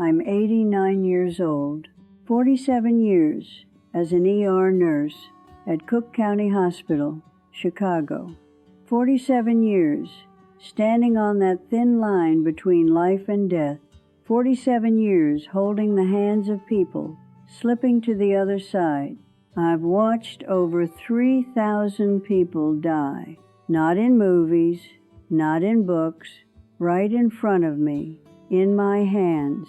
I'm 89 years old, 47 years as an ER nurse at Cook County Hospital, Chicago. 47 years standing on that thin line between life and death. 47 years holding the hands of people slipping to the other side. I've watched over 3,000 people die, not in movies, not in books, right in front of me, in my hands.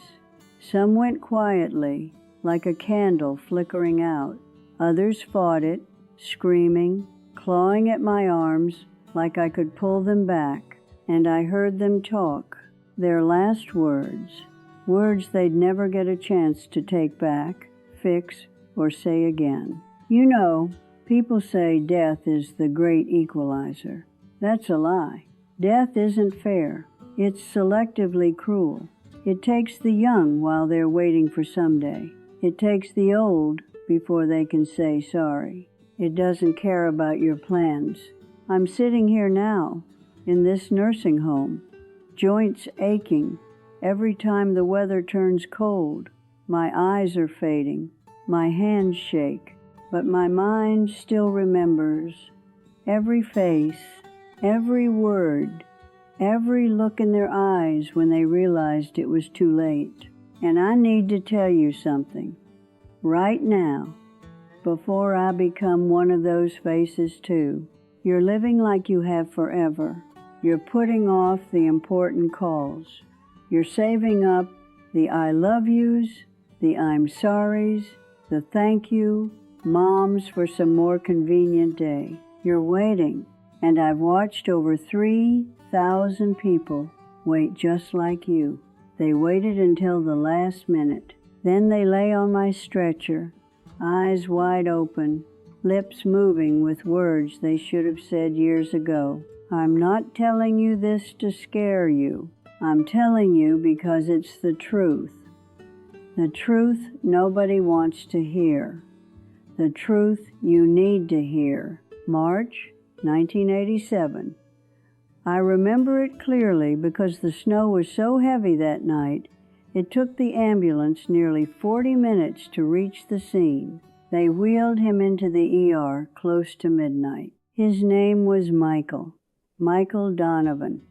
Some went quietly, like a candle flickering out. Others fought it, screaming, clawing at my arms like I could pull them back, and I heard them talk, their last words, words they'd never get a chance to take back, fix, or say again. You know, people say death is the great equalizer. That's a lie. Death isn't fair. It's selectively cruel. It takes the young while they're waiting for someday. It takes the old before they can say sorry. It doesn't care about your plans. I'm sitting here now, in this nursing home, joints aching every time the weather turns cold. My eyes are fading, my hands shake, but my mind still remembers every face, every word, every look in their eyes when they realized it was too late. And I need to tell you something, right now, before I become one of those faces too. You're living like you have forever. You're putting off the important calls. You're saving up the I love yous, the I'm sorries, the thank you, moms for some more convenient day. You're waiting, and I've watched over 3,000 people wait just like you. They waited until the last minute. Then they lay on my stretcher, eyes wide open, lips moving with words they should have said years ago. I'm not telling you this to scare you. I'm telling you because it's the truth. The truth nobody wants to hear. The truth you need to hear. March 1987. I remember it clearly because the snow was so heavy that night, it took the ambulance nearly 40 minutes to reach the scene. They wheeled him into the ER close to midnight. His name was Michael Donovan,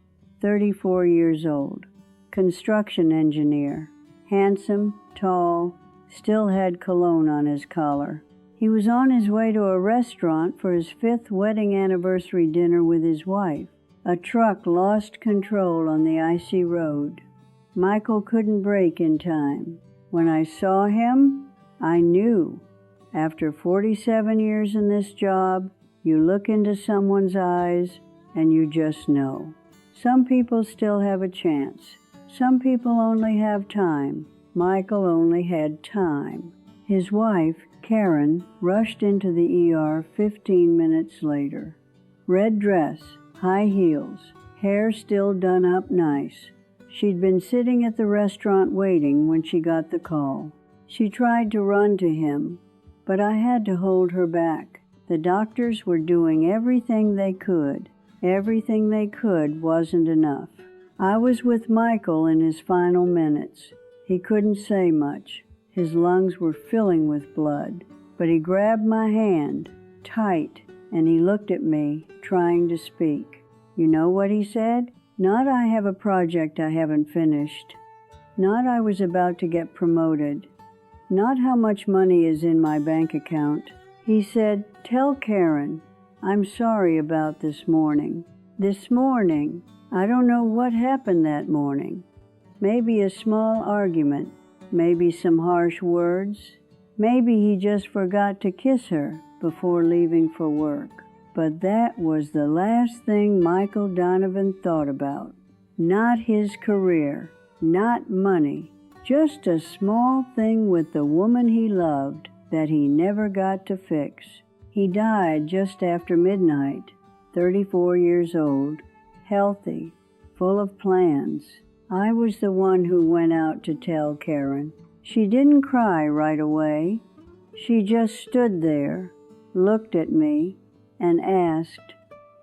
34 years old, construction engineer, handsome, tall, still had cologne on his collar. He was on his way to a restaurant for his 5th wedding anniversary dinner with his wife. A truck lost control on the icy road. Michael couldn't brake in time. When I saw him, I knew. After 47 years in this job, you look into someone's eyes and you just know. Some people still have a chance. Some people only have time. Michael only had time. His wife, Karen, rushed into the ER 15 minutes later. Red dress, high heels, hair still done up nice. She'd been sitting at the restaurant waiting when she got the call. She tried to run to him, but I had to hold her back. The doctors were doing everything they could. Everything they could wasn't enough. I was with Michael in his final minutes. He couldn't say much. His lungs were filling with blood. But he grabbed my hand, tight, and he looked at me, trying to speak. You know what he said? Not I have a project I haven't finished. Not I was about to get promoted. Not how much money is in my bank account. He said, tell Karen, I'm sorry about this morning. This morning, I don't know what happened that morning. Maybe a small argument, maybe some harsh words. Maybe he just forgot to kiss her before leaving for work. But that was the last thing Michael Donovan thought about. Not his career, not money, just a small thing with the woman he loved that he never got to fix. He died just after midnight, 34 years old, healthy, full of plans. I was the one who went out to tell Karen. She didn't cry right away. She just stood there, looked at me, and asked,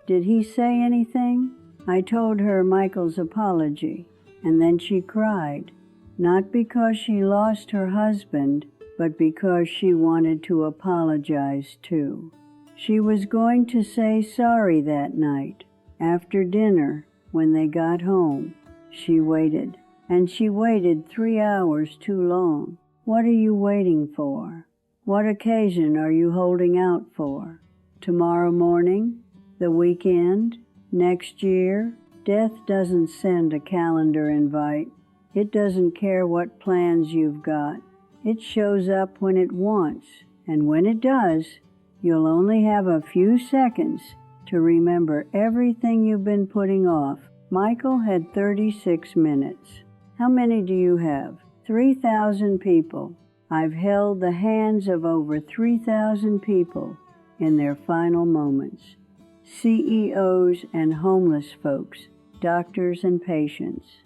did he say anything? I told her Michael's apology, and then she cried. not because she lost her husband, but because she wanted to apologize too. She was going to say sorry that night, after dinner, when they got home. She waited, and she waited 3 hours too long. What are you waiting for? What occasion are you holding out for? Tomorrow morning? The weekend? Next year? Death doesn't send a calendar invite. It doesn't care what plans you've got. It shows up when it wants, and when it does, you'll only have a few seconds to remember everything you've been putting off. Michael had 36 minutes. How many do you have? 3,000 people. I've held the hands of over 3,000 people in their final moments. CEOs and homeless folks, doctors and patients.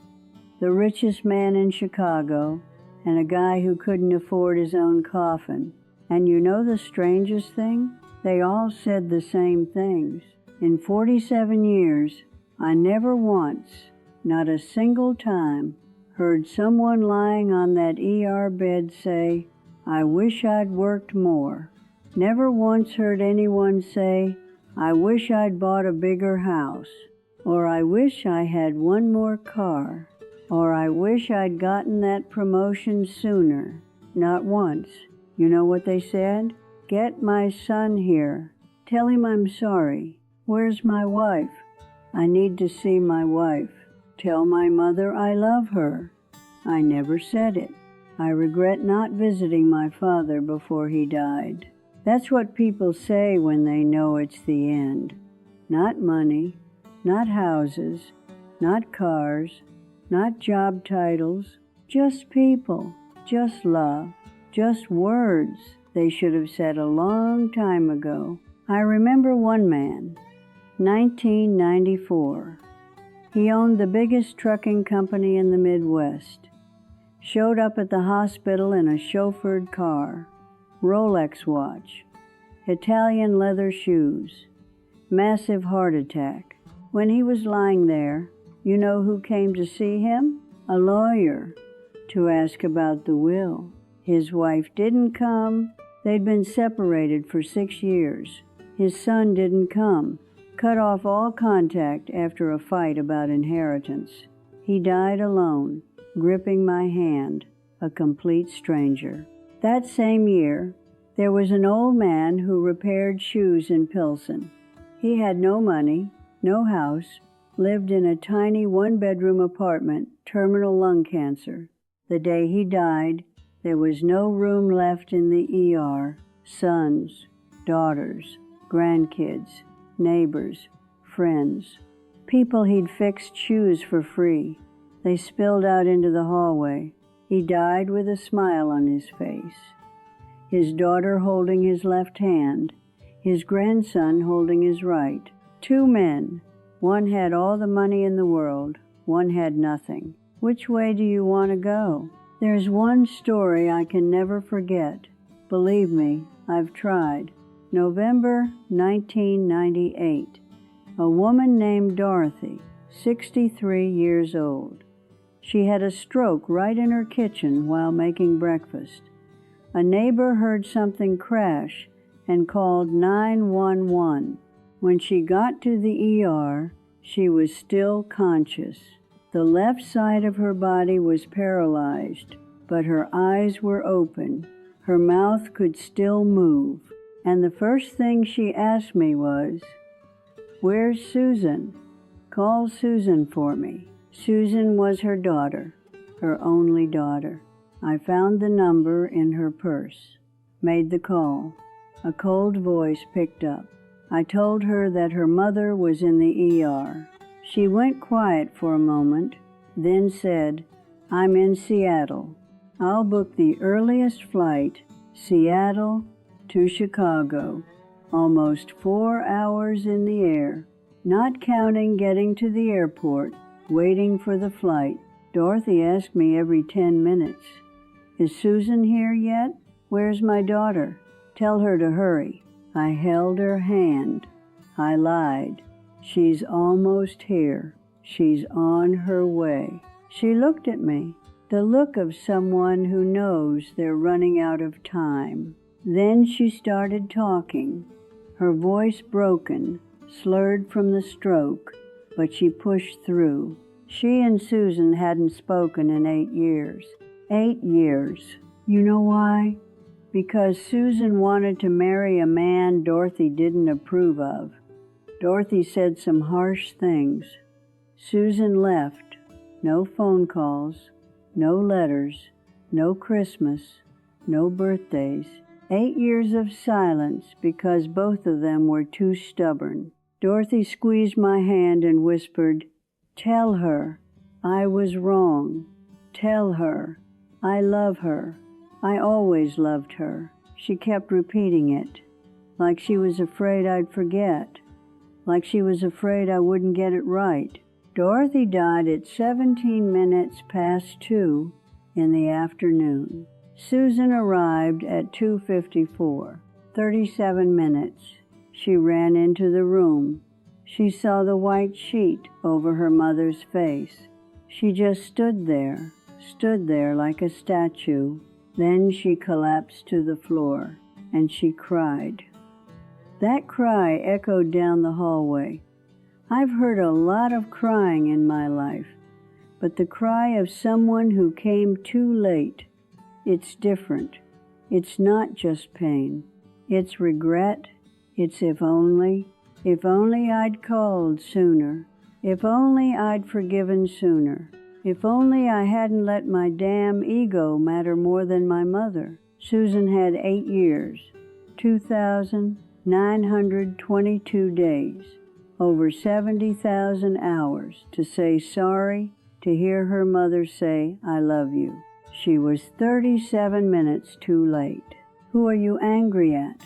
The richest man in Chicago, and a guy who couldn't afford his own coffin. And you know the strangest thing? They all said the same things. In 47 years, I never once, not a single time, heard someone lying on that ER bed say, "I wish I'd worked more." Never once heard anyone say, "I wish I'd bought a bigger house," or "I wish I had one more car," or "I wish I'd gotten that promotion sooner." Not once. You know what they said? "Get my son here. Tell him I'm sorry. Where's my wife? I need to see my wife. Tell my mother I love her." I never said it. I regret not visiting my father before he died. That's what people say when they know it's the end. Not money, not houses, not cars, not job titles, just people, just love, just words they should have said a long time ago. I remember one man, 1994. He owned the biggest trucking company in the Midwest. Showed up at the hospital in a chauffeured car, Rolex watch, Italian leather shoes, massive heart attack. When he was lying there, you know who came to see him? A lawyer, to ask about the will. His wife didn't come. They'd been separated for 6 years. His son didn't come. Cut off all contact after a fight about inheritance. He died alone, gripping my hand, a complete stranger. That same year, there was an old man who repaired shoes in Pilsen. He had no money, no house, lived in a tiny one-bedroom apartment, terminal lung cancer. The day he died, there was no room left in the ER. Sons, daughters, grandkids, neighbors, friends, people he'd fixed shoes for free. They spilled out into the hallway. He died with a smile on his face. His daughter holding his left hand, his grandson holding his right. 2 men. One had all the money in the world, one had nothing. Which way do you want to go? There's one story I can never forget. Believe me, I've tried. November 1998. A woman named Dorothy, 63 years old. She had a stroke right in her kitchen while making breakfast. A neighbor heard something crash and called 911. When she got to the ER, she was still conscious. The left side of her body was paralyzed, but her eyes were open. Her mouth could still move. And the first thing she asked me was, "Where's Susan? Call Susan for me." Susan was her daughter, her only daughter. I found the number in her purse, made the call. A cold voice picked up. I told her that her mother was in the ER. She went quiet for a moment, then said, "I'm in Seattle. I'll book the earliest flight, Seattle to Chicago, almost 4 hours in the air, not counting getting to the airport, waiting for the flight." Dorothy asked me every 10 minutes, "Is Susan here yet? Where's my daughter? Tell her to hurry." I held her hand. I lied. "She's almost here. She's on her way." She looked at me. the look of someone who knows they're running out of time. Then she started talking, her voice broken, slurred from the stroke, but she pushed through. She and Susan hadn't spoken in 8 years. 8 years. You know why? Because Susan wanted to marry a man Dorothy didn't approve of. Dorothy said some harsh things. Susan left. No phone calls, no letters, no Christmas, no birthdays. 8 years of silence because both of them were too stubborn. Dorothy squeezed my hand and whispered, "Tell her I was wrong. Tell her I love her. I always loved her." She kept repeating it, like she was afraid I'd forget, like she was afraid I wouldn't get it right. Dorothy died at 17 minutes past 2 in the afternoon. Susan arrived at 2:54, 37 minutes. She ran into the room. She saw the white sheet over her mother's face. She just stood there like a statue. Then she collapsed to the floor, and she cried. That cry echoed down the hallway. I've heard a lot of crying in my life, but the cry of someone who came too late, it's different. It's not just pain. It's regret. It's if only I'd called sooner. If only I'd forgiven sooner. If only I hadn't let my damn ego matter more than my mother. Susan had 8 years, 2,922 days, over 70,000 hours to say sorry, to hear her mother say, "I love you." She was 37 minutes too late. Who are you angry at?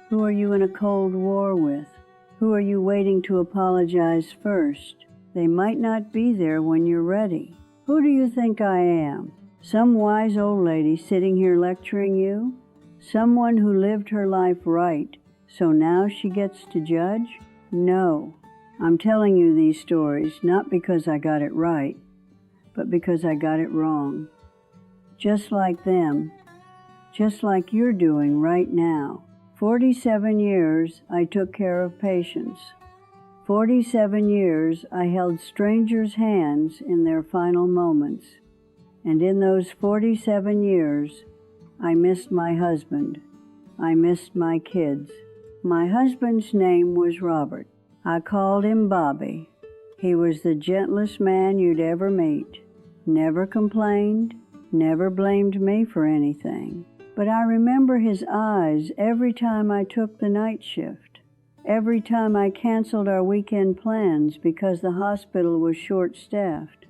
Who are you in a cold war with? Who are you waiting to apologize first? They might not be there when you're ready. Who do you think I am? Some wise old lady sitting here lecturing you? Someone who lived her life right, so now she gets to judge? No. I'm telling you these stories not because I got it right, but because I got it wrong. Just like them, just like you're doing right now. 47 years I took care of patients. 47 years I held strangers' hands in their final moments. And in those 47 years, I missed my husband. I missed my kids. My husband's name was Robert. I called him Bobby. He was the gentlest man you'd ever meet. Never complained, never blamed me for anything. But I remember his eyes every time I took the night shift, every time I canceled our weekend plans because the hospital was short-staffed,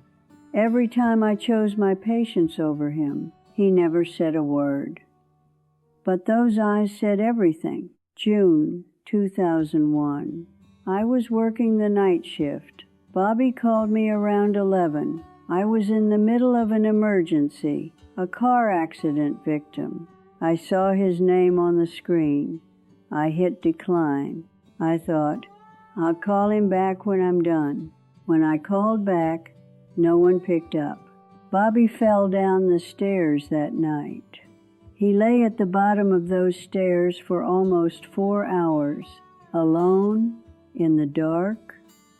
every time I chose my patients over him. He never said a word. But those eyes said everything. June 2001. I was working the night shift. Bobby called me around 11. I was in the middle of an emergency, a car accident victim. I saw his name on the screen. I hit decline. I thought, I'll call him back when I'm done. When I called back, no one picked up. Bobby fell down the stairs that night. He lay at the bottom of those stairs for almost 4 hours, alone, in the dark.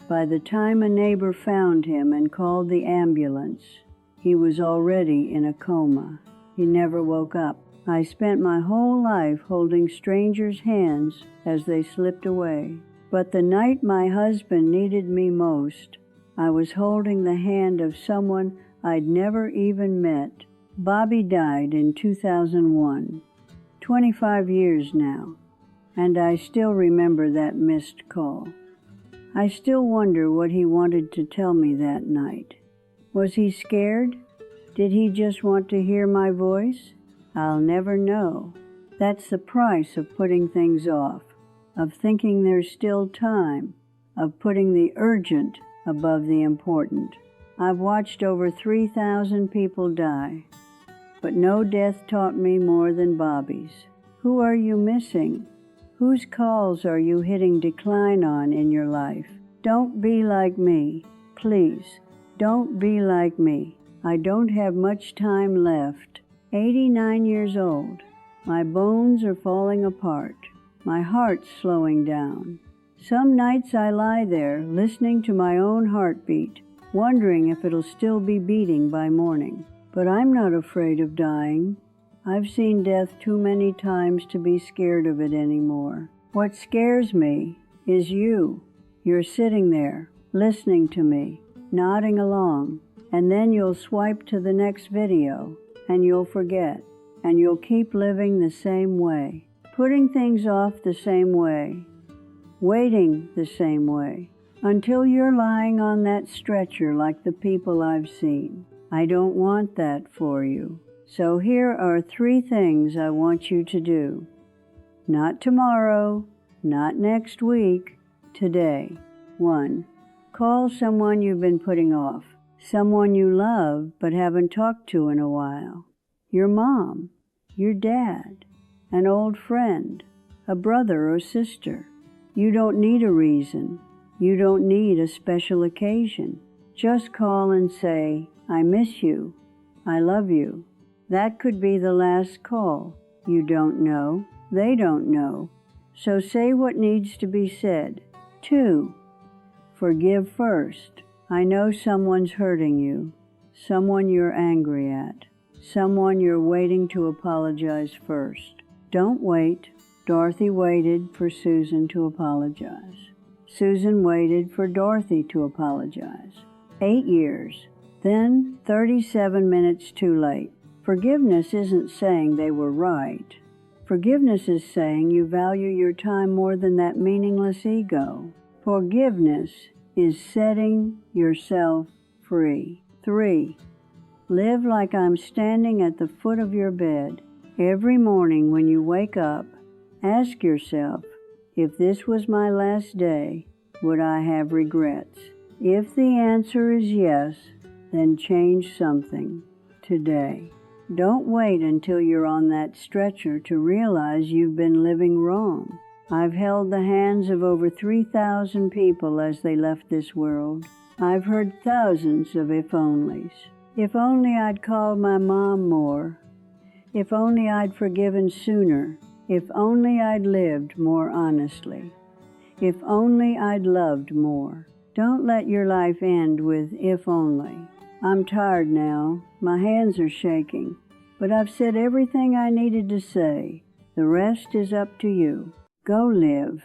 By the time a neighbor found him and called the ambulance, he was already in a coma. He never woke up. I spent my whole life holding strangers' hands as they slipped away. But the night my husband needed me most, I was holding the hand of someone I'd never even met. Bobby died in 2001, 25 years now, and I still remember that missed call. I still wonder what he wanted to tell me that night. Was he scared? Did he just want to hear my voice? I'll never know. That's the price of putting things off, of thinking there's still time, of putting the urgent above the important. I've watched over 3,000 people die, but no death taught me more than Bobby's. Who are you missing? Whose calls are you hitting decline on in your life? Don't be like me. Please, don't be like me. I don't have much time left. 89 years old. My bones are falling apart. My heart's slowing down. Some nights I lie there, listening to my own heartbeat, wondering if it'll still be beating by morning. But I'm not afraid of dying. I've seen death too many times to be scared of it anymore. What scares me is you. You're sitting there, listening to me, nodding along, and then you'll swipe to the next video, and you'll forget, and you'll keep living the same way, putting things off the same way, waiting the same way, until you're lying on that stretcher like the people I've seen. I don't want that for you. So here are 3 things I want you to do. Not tomorrow, not next week, today. 1. Call someone you've been putting off, someone you love but haven't talked to in a while. Your mom, your dad, an old friend, a brother or sister. You don't need a reason. You don't need a special occasion. Just call and say, I miss you. I love you. That could be the last call. You don't know. They don't know. So say what needs to be said. 2. Forgive first. I know someone's hurting you. Someone you're angry at. Someone you're waiting to apologize first. Don't wait. Dorothy waited for Susan to apologize. Susan waited for Dorothy to apologize. 8 years. Then 37 minutes too late. Forgiveness isn't saying they were right. Forgiveness is saying you value your time more than that meaningless ego. Forgiveness is setting yourself free. 3. Live like I'm standing at the foot of your bed. Every morning when you wake up, ask yourself, if this was my last day, would I have regrets? If the answer is yes, then change something today. Don't wait until you're on that stretcher to realize you've been living wrong. I've held the hands of over 3,000 people as they left this world. I've heard thousands of if-onlys. If only I'd called my mom more. If only I'd forgiven sooner. If only I'd lived more honestly. If only I'd loved more. Don't let your life end with if only. I'm tired now. My hands are shaking. But I've said everything I needed to say. The rest is up to you. Go live.